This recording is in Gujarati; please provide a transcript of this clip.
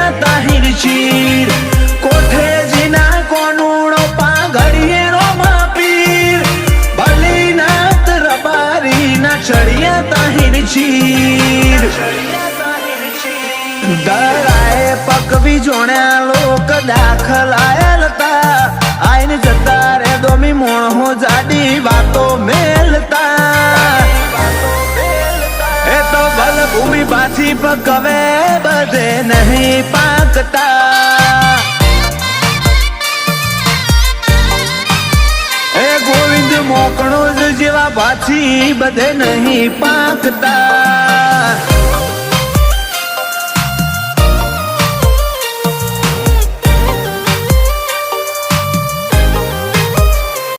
ચડિયા તાહિર ચીર કોઠે જીના કોનુણો પાઘડીએ રોમા પીર ભલીનાથ રબારી ના ચડિયા તાહિર ચીર દરાએ પકવી જોણ્યા લોક દાખલ આયલતા આઈને જતા રે દોમી મોણો જાડી વાતો મેલતા એ તો ભલ ભૂમિ પાછી પકવે બધે નહીં પાકતા એ ગોવિંદ મોકણો જેવા પાછી બધે નહીં પાકતા